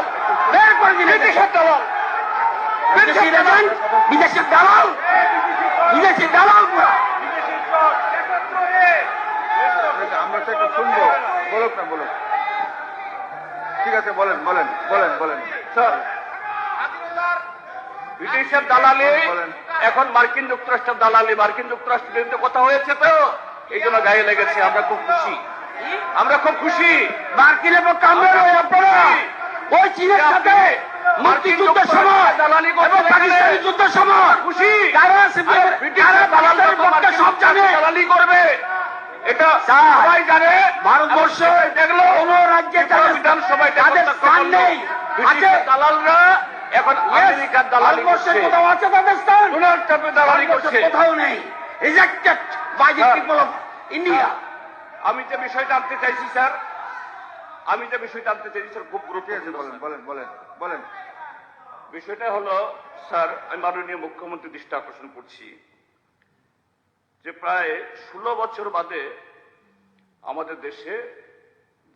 দালাল বের করে দিন ব্রিটিশের দালাল বিদেশি এজেন্ট বিদেশের দালাল বিদেশি দালাল পুরা আমরা তো একটু শুনবো বলুক না বলুক ঠিক আছে বলেন বলেন বলেন বলেন স্যার ব্রিটিশের দালালি এখন মার্কিন যুক্তরাষ্ট্রের দালালি মার্কিন যুক্তরাষ্ট্রের বিরুদ্ধে কথা হয়েছে তো এই জন্য গায়ে লেগেছে আমরা খুব খুশি মার্কিনের পক্ষে আমরা নই আপনারা ওই চীনের সাথে মুক্তিযুদ্ধের সময় দালালি এবং পাকিস্তানি যুদ্ধের সময় খুশি তারা পাকিস্তানের পক্ষে সব জানে দালালি করবে এটা সবাই জানে ভারতবর্ষ দেখলো কোন রাজ্যে বিধানসভায় তাদের স্থান নেই আছে দালালরা এখন আমেরিকার দালালি করছে কোথাও আছে তাদের স্থান ডোনাল্ড ট্রাম্পের দালালি করছে কোথাও নেই rejected by the people of India আমি যে বিষয়টা আনতে চাইছি স্যার খুব গুরুত্বপূর্ণ বলেন বলেন বলেন বলেন বিষয়টা হলো স্যার আমি মাননীয় মুখ্যমন্ত্রী দৃষ্টি আকর্ষণ করছি যে প্রায় 16 বছর বাদে আমাদের দেশে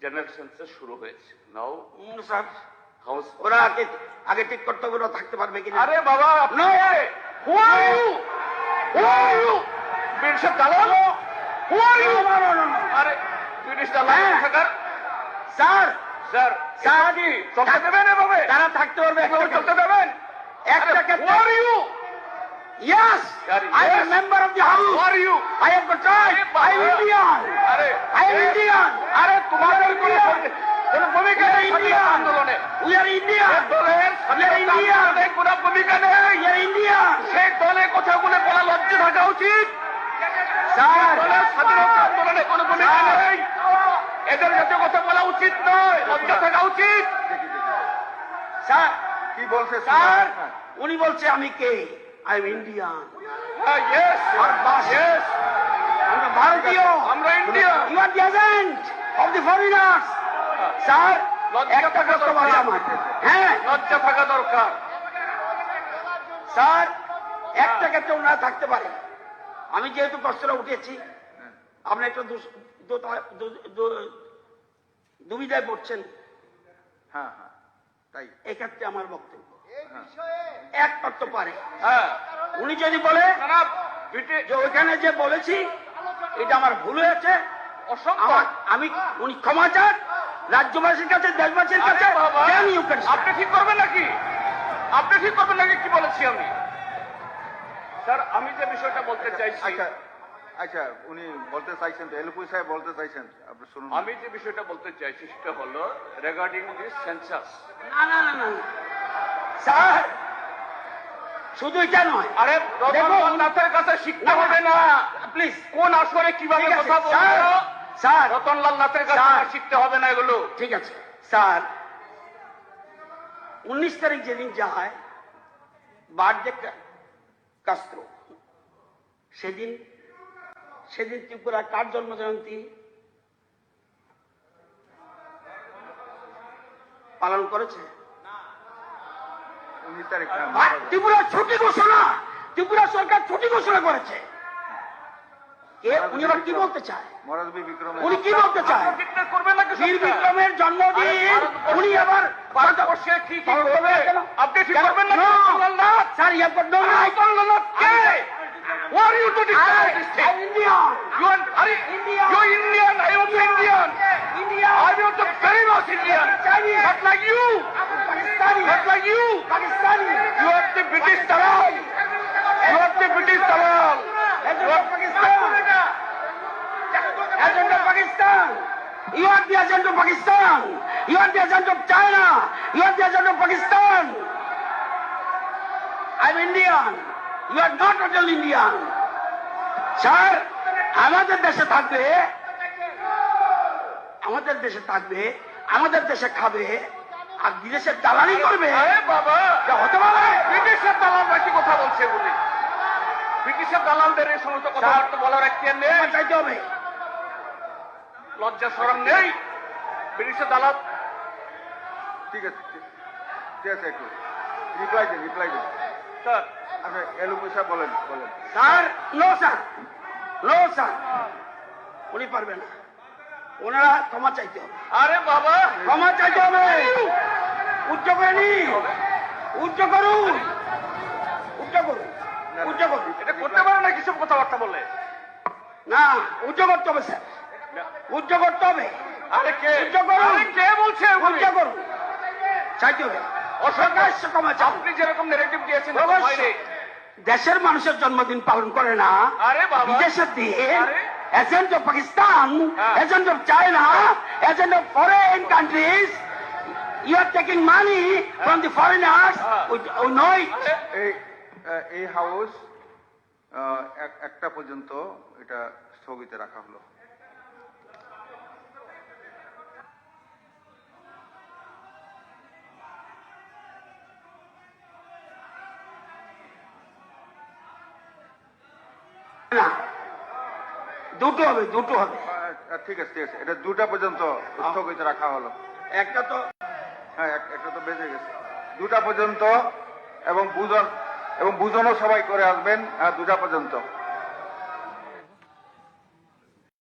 জেনারেল সেন্সাস শুরু হয়েছে নাও স্যার হাউস ওরা আগে ঠিক করতে হবে ওরা থাকতে পারবে কিনা আরে বাবা আপনি ব্রিটিশের দালাল আরে ব্রিটিশ দালাল স্যার স্যার স্যার চলতে দেবেন এভাবে তারা থাকতে পারবে চলতে দেবেন একটা Yes, I am a member of the house. Who are you? I am the tribe. I am Indian. I am Indian. আরে তোমাদের কোনো ভূমিকা নেই আন্দোলনে We are Indian. দলের কোনো ভূমিকা নেই We are Indian. সেই দলে কথাগুলো বলা লজ্জা থাকা উচিত স্যার দলের স্বাধীনতা আন্দোলনে কোনো ভূমিকা নেই এদের জাতীয় কথা বলা উচিত নয় লজ্জা থাকা উচিত স্যার কি বলছে স্যার উনি বলছে আমি কে I am Indian yes yes আমরা ভারতীয় আমরা Indian you are the agent of the foreigners sir একটা কথা বলা আমার হ্যাঁ লজ্জা থাকা দরকার স্যার একটা ক্ষেত্রে ওনারা থাকতে পারে আমি যেহেতু প্রশ্নটা উঠেছি আপনি একটু দুবিধায় পড়ছেন হ্যাঁ হ্যাঁ তাই এক্ষেত্রে আমার বক্তব্য এক করতে পারে হ্যাঁ উনি যদি বলে না যে ওইখানে যে বলেছি এটা আমার ভুল হয়েছে আমি উনি ক্ষমা চান রাজ্যবাসীর কাছে দেশবাসীর কাছে আপনি ঠিক করবেন নাকি কি বলেছি আমি স্যার আমি যে বিষয়টা বলতে চাইছি আচ্ছা আচ্ছা উনি বলতে চাইছেন তো এলপুই সাহেব বলতে চাইছেন আপনি শুনুন আমি যে বিষয়টা বলতে চাইছি সেটা হলো রিগার্ডিং দিস সেন্সাস না না না না স্যার শুধু এটা নয় আরে রতনলালের কাছে শিখতে হবে না প্লিজ কোন আসরে কিভাবে কথা বলবো স্যার রতনলাল নাথের কাছে শিখতে হবে না এগুলো ঠিক আছে স্যার 19 তারিখ যেদিন যায় বার্থডে কাস্ত্র সেদিন ত্রিপুরা কার জন্ম জয়ন্তী পালন করেছে 19 তারিখ ত্রিপুরা ছুটি ঘোষণা ত্রিপুরা সরকার ছুটি ঘোষণা করেছে উনি আবার কি বলতে চায় উনি কি বলতে চায় বীর বিক্রমের জন্মদিন উনি আবার ভারতবর্ষে কি করবে আপনি ঠিক করবেন না স্যার ইয়া করবেন না Who are you to decide this thing? I'm Indian. You are Indian. You're Indian. I am also Indian. I am also very much Indian. Chinese. Not like you. Pakistani. Not like you. Pakistani. You are the British Dalal. You are the British Dalal. You are Pakistan. Agent of Pakistan. You are the agent of Pakistan. You are the agent of China. You are the agent of Pakistan. I'm Indian. You are not at all Indian. Sir আমাদের দেশে থাকবে আমাদের দেশে খাবে আর বিদেশের দালালি করবে বাবা হতে পারে ব্রিটিশের দালালরা কি কথা বলছে বলে ব্রিটিশের দালালদের এই সমস্ত কথাবার্তা বলার একটা নেই চাইতে হবে লজ্জা শরম নেই ব্রিটিশের দালাল ঠিক আছে ঠিক আছে একটু রিপ্লাই দিন স্যার আচ্ছা এলপুই সাহেব বলেন স্যার নো স্যার উনি পারবেন না ওনারা ক্ষমা চাইতে হবে আরে বাবা ক্ষমা চাইতে হবে উচ্চ করে নি, উচ্চ করুন, উচ্চ করুন, উচ্চ করুন। এটা করতে পারে না কিসব কথাবার্তা বলে? না, উচ্চ করতে হবে স্যার, উচ্চ করতে হবে। আরে কে উচ্চ করুন। আরে কে বলছে উচ্চ করুন, চাইতে হবে। অসংখ্য কমা চান। আপনি যেরকম নেগেটিভ দিয়েছেন এরকম অবশ্যই। হয়নি। দেশের মানুষের জন্মদিন পালন করে না আরে বাবা। বিদেশের দিন। আরে। এজেন্ট অফ পাকিস্তান, হ্যাঁ। Agent of China, agent of foreign countries, you are taking money from the foreigners. We know it. এই হাউস একটা পর্যন্ত এটা স্থগিত রাখা হলো। না, দুটো হবে, দুটো হবে। ঠিক আছে, ঠিক আছে, এটা 2টা পর্যন্ত স্থগিত রাখা হলো। একটা তো হ্যাঁ, একটা তো বেজে গেছে। 2টা পর্যন্ত এবং বুঝনও সবাই করে আসবেন 2টা পর্যন্ত।